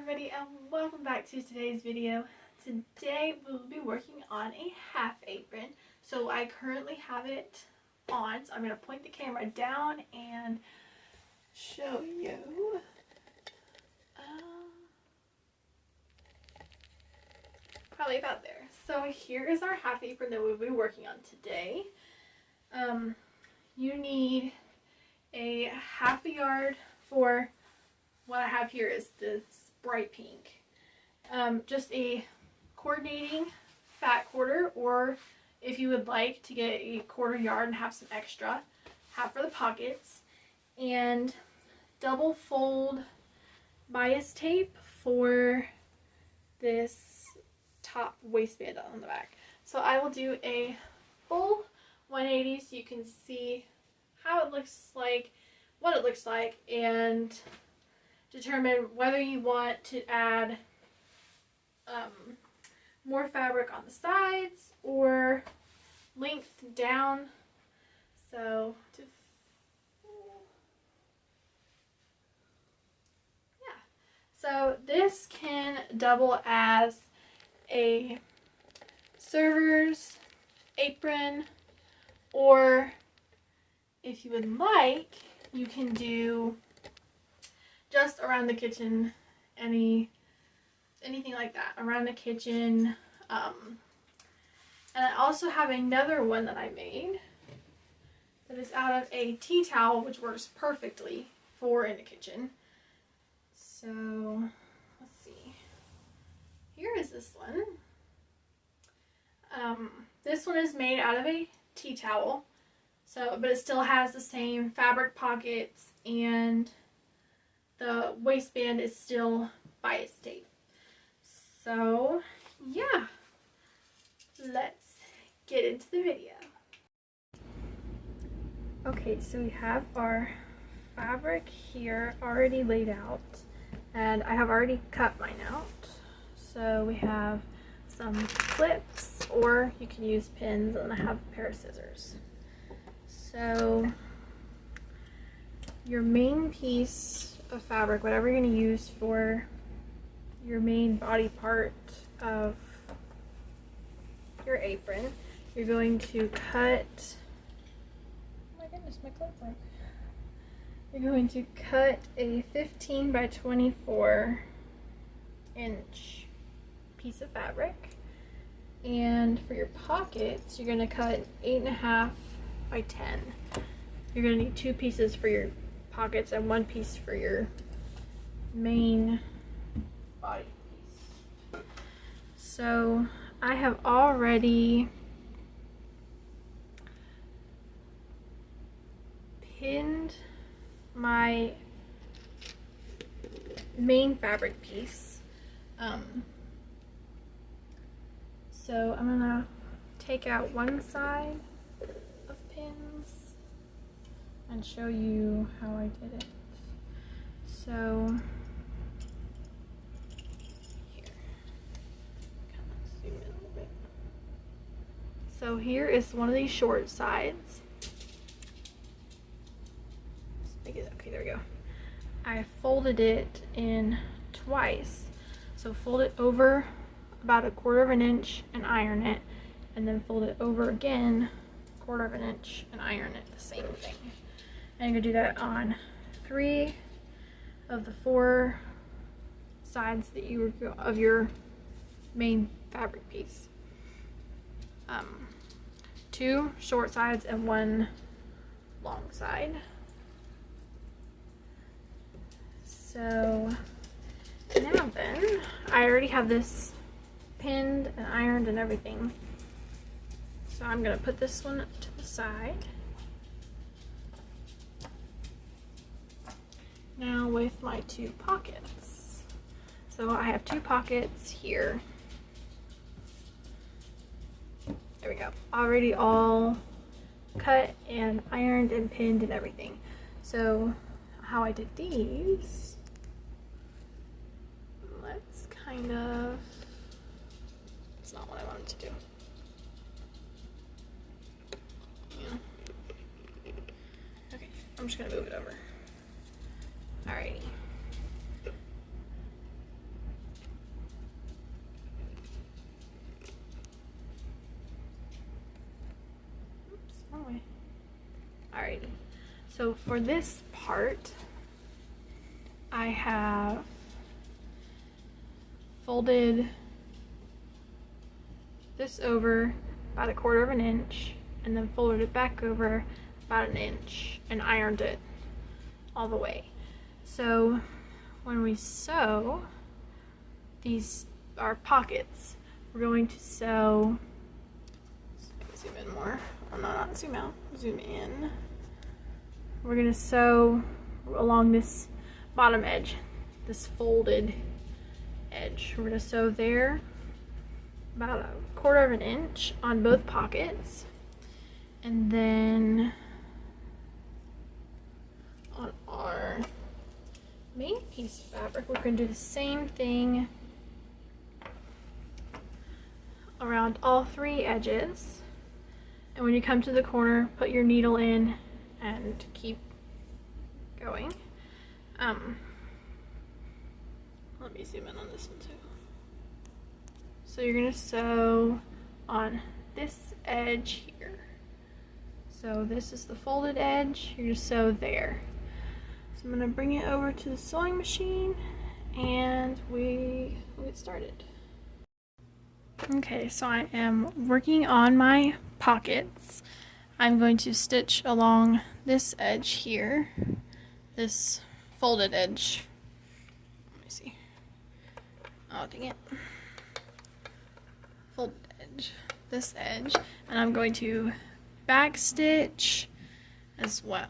everybody, and welcome back to today's video. Today we'll be working on a half apron. So I currently have it on, so I'm going to point the camera down and show you. Probably about there. So here is our half apron that we'll be working on today. You need a half a yard for what I have here is this bright pink. Just a coordinating fat quarter, or if you would like to get a quarter yard and have some extra, half for the pockets, and double fold bias tape for this top waistband on the back. So I will do a full 180 so you can see how it looks like, what it looks like, and determine whether you want to add more fabric on the sides or length down. So so this can double as a server's apron, or if you would like, you can do just around the kitchen, anything like that around the kitchen. And I also have another one that I made that is out of a tea towel, which works perfectly for in the kitchen. So let's see, here is this one. This one is made out of a tea towel, but it still has the same fabric pockets, and the waistband is still bias tape. So yeah, let's get into the video. Okay, so we have our fabric here already laid out, and I have already cut mine out. So we have some clips, or you can use pins, and I have a pair of scissors. So your main piece of fabric, whatever you're going to use for your main body part of your apron, you're going to cut, oh my goodness, my clip broke. You're going to cut a 15 by 24 inch piece of fabric, and for your pockets you're going to cut 8.5 by 10. You're going to need 2 pieces for your pockets and 1 piece for your main body piece. So I have already pinned my main fabric piece. So I'm gonna take out one side of pins and show you how I did it. So here, kind of zoom in a little bit. So here is one of these short sides. Okay, there we go. I folded it in twice. So fold it over about 1/4 inch and iron it, and then fold it over again 1/4 inch and iron it, the same thing. And you're gonna do that on 3 of the 4 sides that you were of your main fabric piece. 2 short sides and 1 long side. So now then, I already have this pinned and ironed and everything. So I'm gonna put this one to the side. Now with my 2 pockets. So I have 2 pockets here. There we go. Already all cut and ironed and pinned and everything. So how I did these, let's kind of, it's not what I wanted to do. Yeah. Okay, I'm just gonna move it over. Alrighty. wrong way. Alrighty. So for this part, I have folded this over about 1/4 of an inch and then folded it back over about 1 inch and ironed it all the way. So when we sew, these are pockets. We're going to sew, zoom in more, oh no, not zoom out, zoom in. We're gonna sew along this bottom edge, this folded edge. We're gonna sew there about 1/4 of an inch on both pockets, and then on our main piece of fabric, we're gonna do the same thing around all 3 edges. And when you come to the corner, put your needle in and keep going. Let me zoom in on this one too. So you're gonna sew on this edge here. So this is the folded edge, you're gonna sew there. So I'm gonna bring it over to the sewing machine and we'll get started. Okay, so I am working on my pockets. I'm going to stitch along this edge here, this folded edge. Let me see. Oh, dang it. Folded edge, this edge, and I'm going to back stitch as well.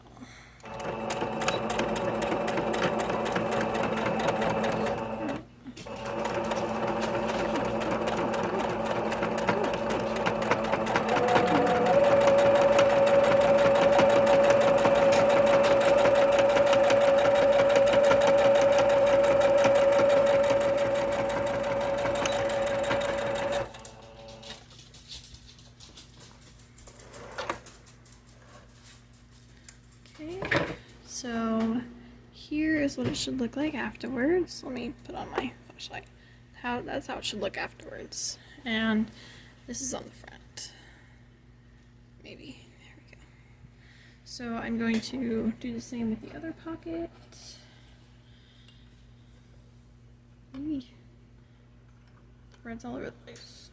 So here is what it should look like afterwards. Let me put on my flashlight. That's how it should look afterwards. And this is on the front. Maybe. There we go. So I'm going to do the same with the other pocket. Eee. Threads all over the place.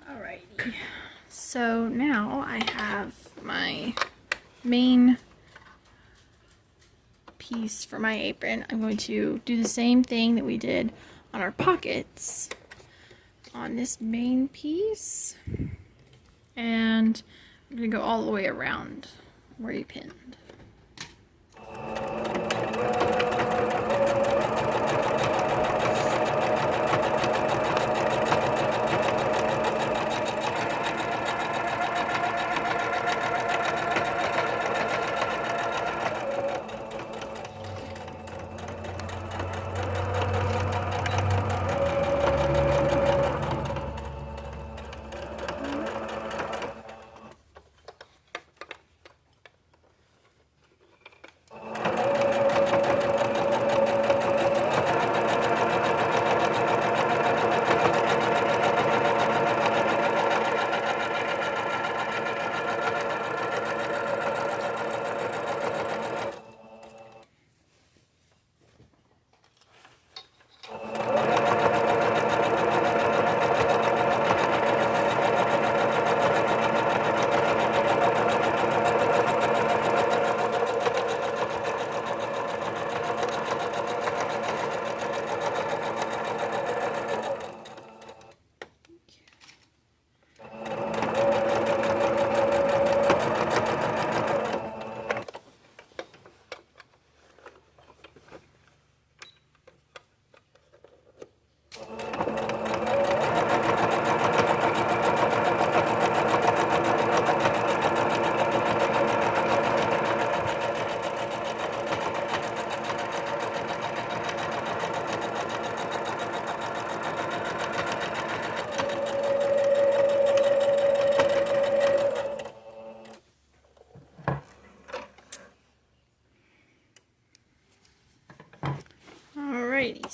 Alrighty, so now I have my main piece for my apron. I'm going to do the same thing that we did on our pockets on this main piece, and I'm going to go all the way around where you pinned.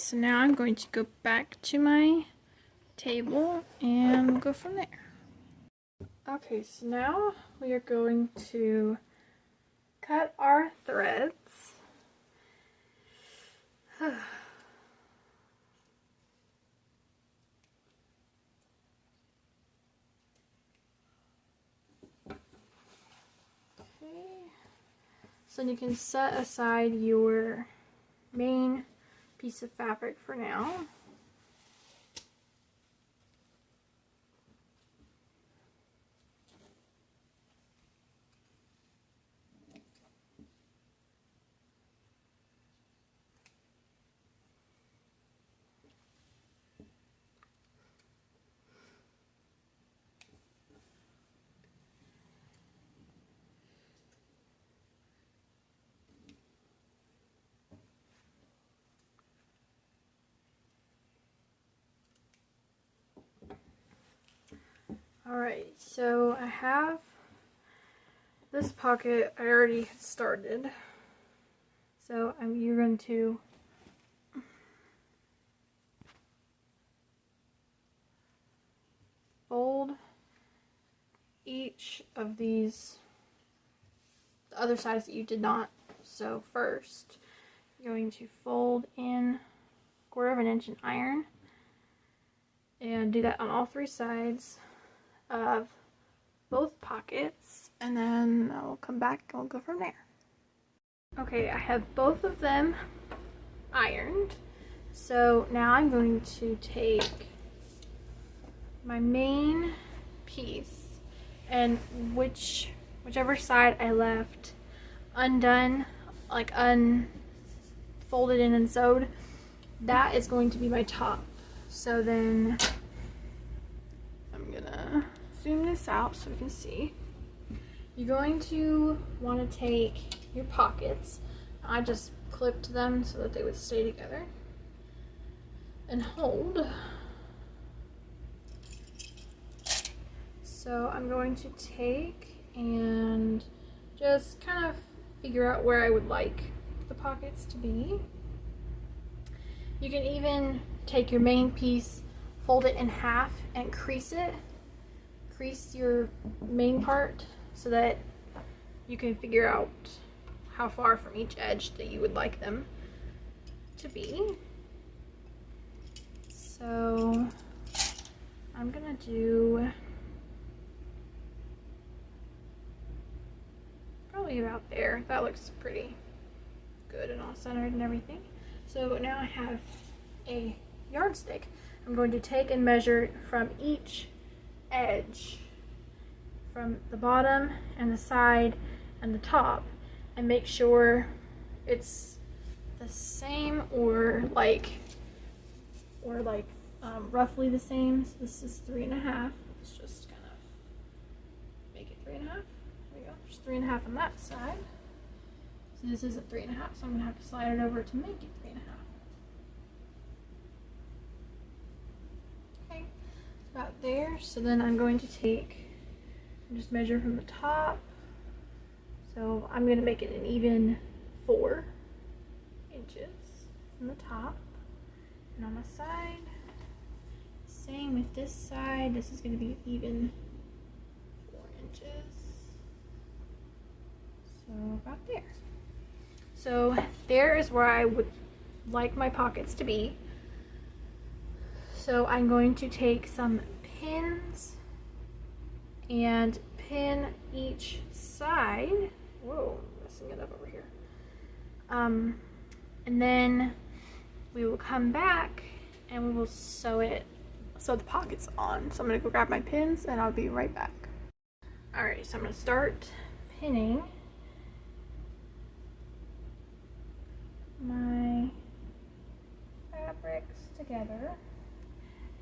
so now I'm going to go back to my table and we'll go from there. Okay, so now we are going to cut our threads. So you can set aside your main piece of fabric for now. Alright, so I have this pocket I already started. So you're going to fold each of these, the other sides that you did not sew first. You're going to fold in 1/4 inch in iron and do that on all 3 sides of both pockets, and then I'll come back and we'll go from there. Okay, I have both of them ironed, so now I'm going to take my main piece and whichever side I left undone, like unfolded in and sewed, that is going to be my top. So then I'm gonna zoom this out so we can see. You're going to want to take your pockets. I just clipped them so that they would stay together and hold. So I'm going to take and just kind of figure out where I would like the pockets to be. You can even take your main piece, fold it in half and crease it. Crease your main part so that you can figure out how far from each edge that you would like them to be. So I'm gonna do probably about there. That looks pretty good and all centered and everything. So now I have a yardstick. I'm going to take and measure from each edge, from the bottom and the side and the top, and make sure it's the same or roughly the same. So this is 3.5. Let's just kind of make it 3.5. There we go. There's 3.5 on that side. So this isn't 3.5, so I'm gonna have to slide it over to make it 3.5. Okay, about there. So then I'm going to take and just measure from the top. So I'm going to make it an even 4 inches from the top. And on the side, same with this side. This is going to be even 4 inches. So about there. So there is where I would like my pockets to be. So I'm going to take some pins and pin each side. Whoa, messing it up over here. And then we will come back and we will sew the pockets on. So I'm gonna go grab my pins and I'll be right back. Alright, so I'm gonna start pinning my fabrics together.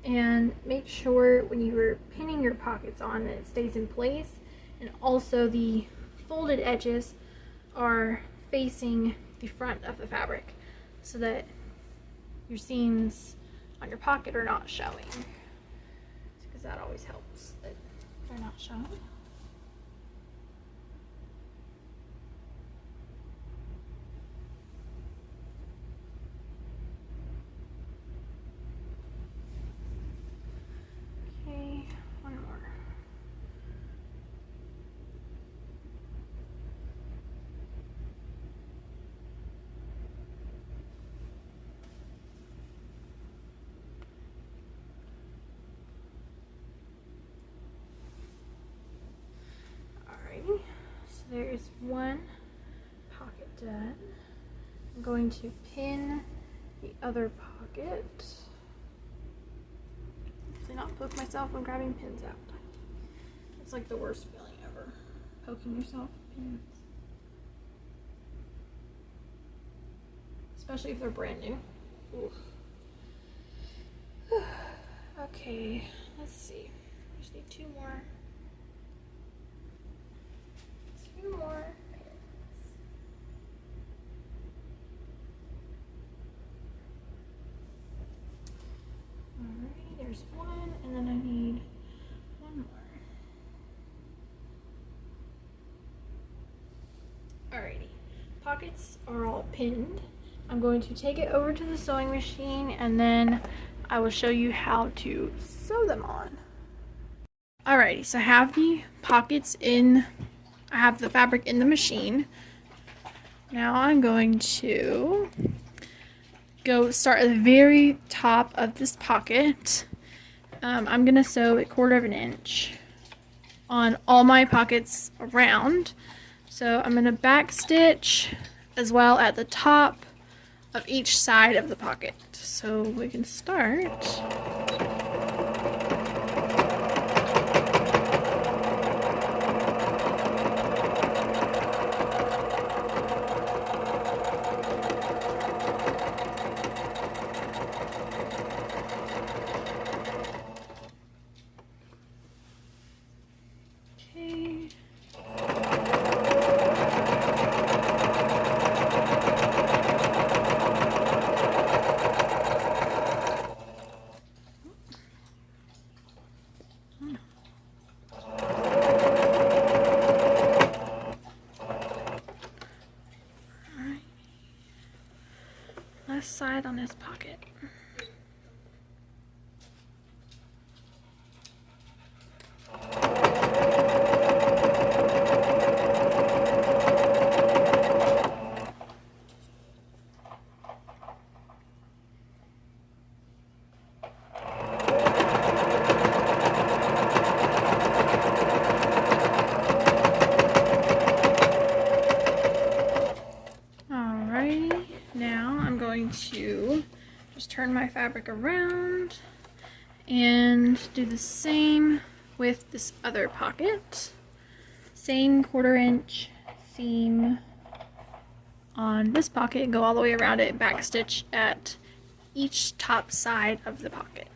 And make sure when you are pinning your pockets on that it stays in place, and also the folded edges are facing the front of the fabric so that your seams on your pocket are not showing, because that always helps that they're not showing. there is one pocket done. I'm going to pin the other pocket. Hopefully not poke myself when grabbing pins out. It's like the worst feeling ever, poking yourself with pins. Especially if they're brand new. Oof. Okay, let's see. I just need two more. Two more pins. Alright, there's one, and then I need one more. Alrighty, pockets are all pinned. I'm going to take it over to the sewing machine and then I will show you how to sew them on. Alrighty, so I have the pockets in, I have the fabric in the machine. Now I'm going to go start at the very top of this pocket. I'm going to sew 1/4 inch on all my pockets around. So I'm going to back stitch as well at the top of each side of the pocket. So we can start. Okay. Left side on this pocket. To just turn my fabric around and do the same with this other pocket. Same 1/4 inch seam on this pocket, go all the way around it, back stitch at each top side of the pocket.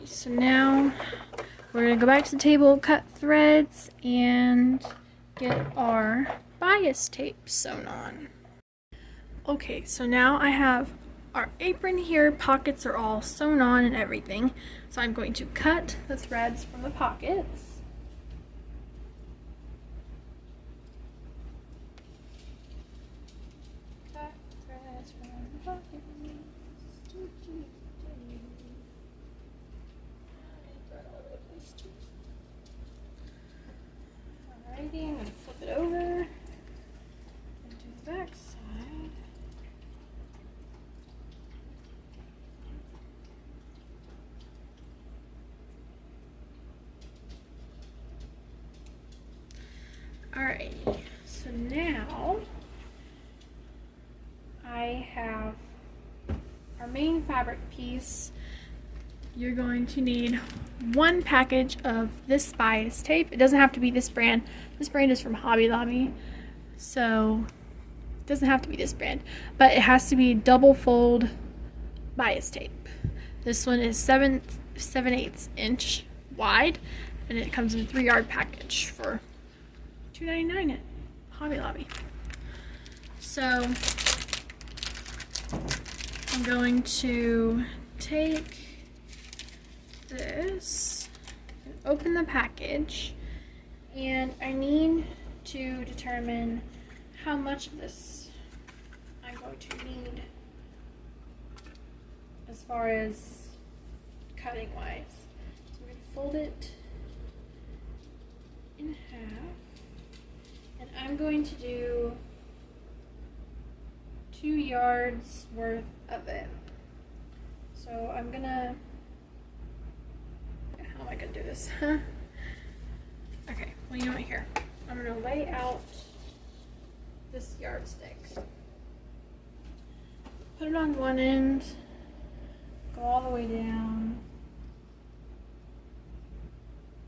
So now we're going to go back to the table, cut threads, and get our bias tape sewn on. Okay, so now I have our apron here, pockets are all sewn on and everything. So I'm going to cut the threads from the pockets. Cut threads from the pockets. Alrighty, I'm going to flip it over and do the back side. Alrighty, so now I have our main fabric piece. You're going to need one package of this bias tape. It doesn't have to be this brand. This brand is from Hobby Lobby, so it doesn't have to be this brand, but it has to be double fold bias tape. This one is 7/8 inch wide, and it comes in a 3-yard package for $2.99 at Hobby Lobby. So I'm going to take this and open the package, and I need to determine how much of this I'm going to need as far as cutting wise. So I'm going to fold it in half, and I'm going to do 2 yards worth of it. So I'm gonna, how am I gonna do this? Okay, well, you know what, here. I'm gonna lay out this yardstick. Put it on one end, go all the way down.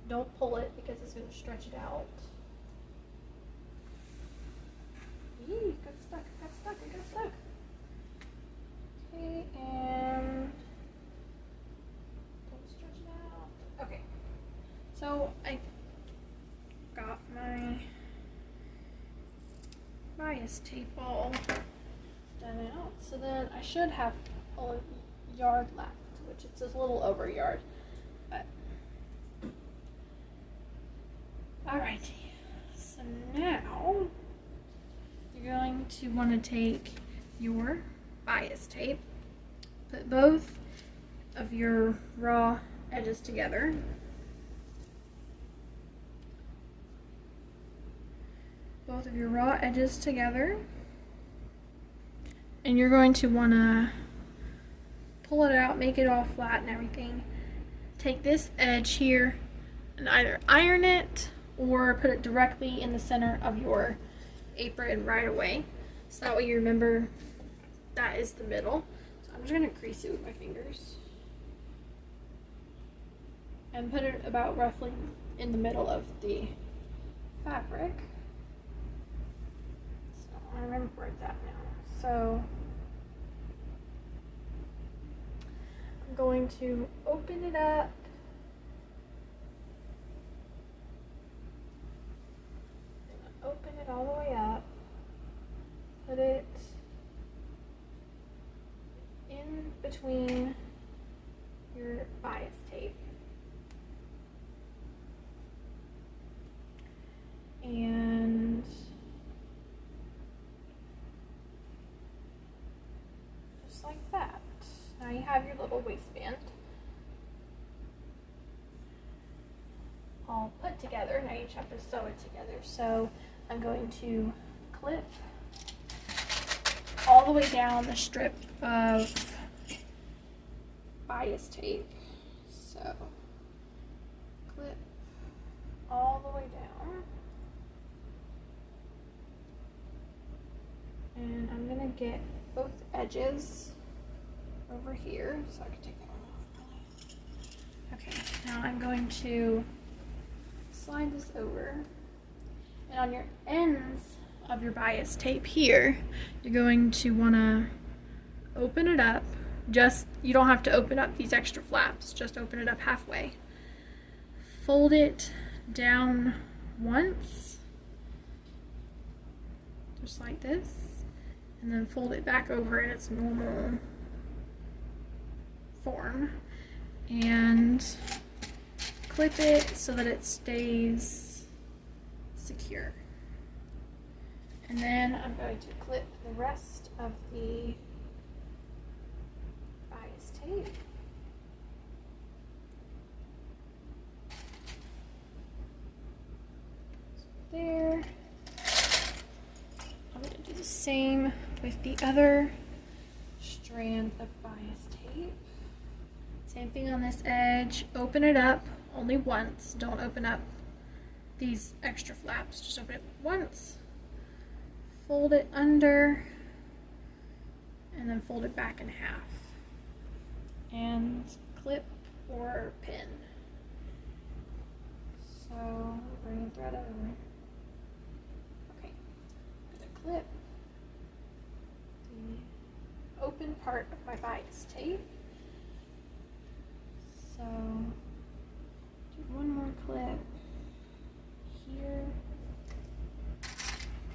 Don't pull it because it's gonna stretch it out. Yee, got stuck, I got stuck. Okay, and don't stretch it out. Okay, so I got my bias tape all done out. So then I should have a yard left, which it's a little over a yard, but alrighty. So now you're going to want to take your bias tape, put both of your raw edges together, and you're going to want to pull it out, make it all flat and everything. Take this edge here and either iron it or put it directly in the center of your apron right away, so that way you remember that is the middle. So I'm just going to crease it with my fingers and put it about roughly in the middle of the fabric. So I remember where it's at now. So I'm going to open it up. Open it all the way up. Put it in between your bias tape. And just like that. Now you have your little waistband all put together. Now you just have to sew it together. So I'm going to clip all the way down the strip of bias tape. So clip all the way down. And I'm gonna get both edges over here so I can take that one off. Okay, now I'm going to slide this over, and on your ends of your bias tape here, you're going to want to open it up. You don't have to open up these extra flaps, just open it up halfway. Fold it down once, just like this, and then fold it back over in its normal form, and clip it so that it stays secure. And then I'm going to clip the rest of the bias tape. So there. I'm going to do the same with the other strand of bias tape. Same thing on this edge. Open it up only once. Don't open up these extra flaps. Just open it once. Fold it under, and then fold it back in half. And clip or pin. So bring the thread over. Okay. I'm going to clip the open part of my bias tape. So do one more clip here.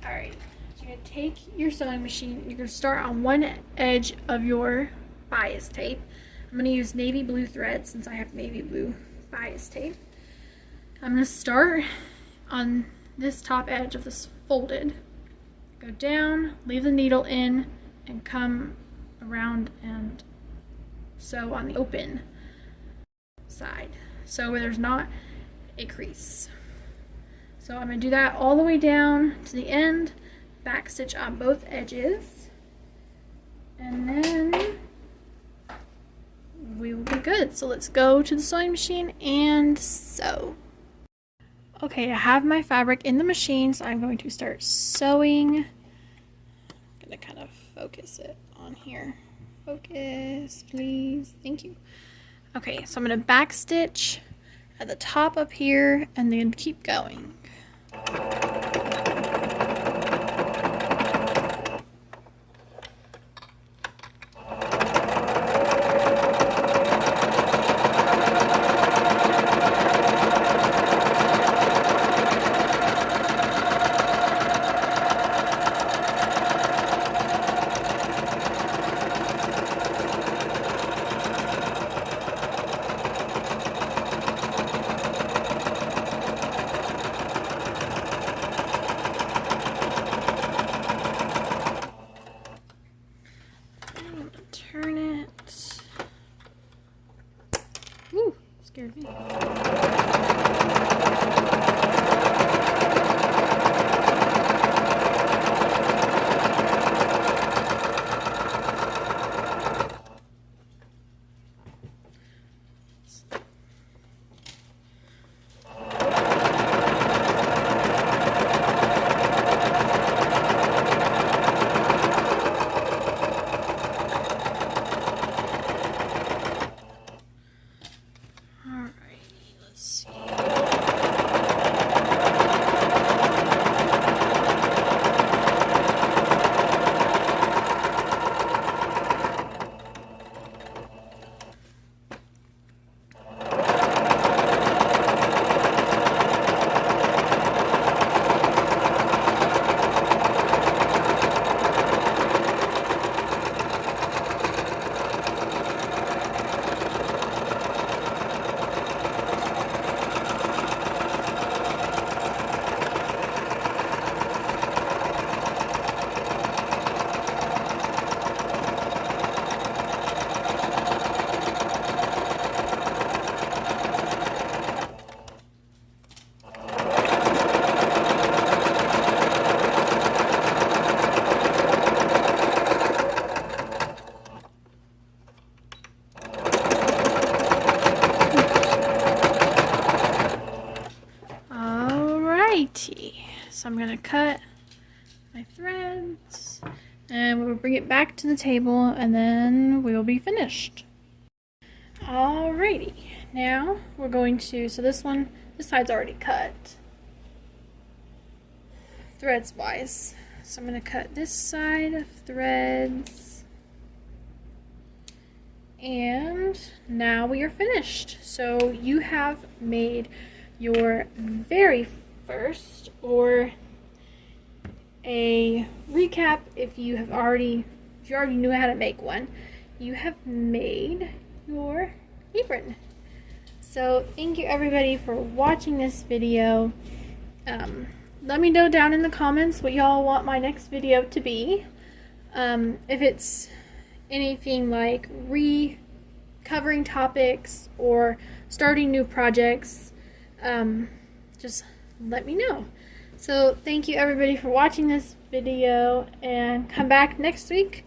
Alright, so you're going to take your sewing machine. You're going to start on one edge of your bias tape. I'm going to use navy blue thread since I have navy blue bias tape. I'm going to start on this top edge of this folded. Go down, leave the needle in, and come around and sew on the open side, so where there's not a crease. So I'm going to do that all the way down to the end, back stitch on both edges, and then we will be good. So let's go to the sewing machine and sew. Okay, I have my fabric in the machine, so I'm going to start sewing. I'm going to kind of focus it on here. Focus, please. Thank you. Okay, so I'm going to back stitch at the top up here and then keep going. Turn it. Ooh, scared me. So I'm going to cut my threads and we'll bring it back to the table and then we'll be finished. Alrighty, now we're going to, so this side's already cut threads wise. So I'm going to cut this side of threads and now we are finished. So you have made your very first, or a recap if you already knew how to make one, you have made your apron. So thank you everybody for watching this video. Let me know down in the comments what y'all want my next video to be. If it's anything like recovering topics or starting new projects, just let me know. So thank you everybody for watching this video and come back next week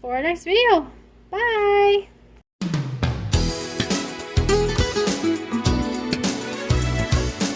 for our next video. Bye!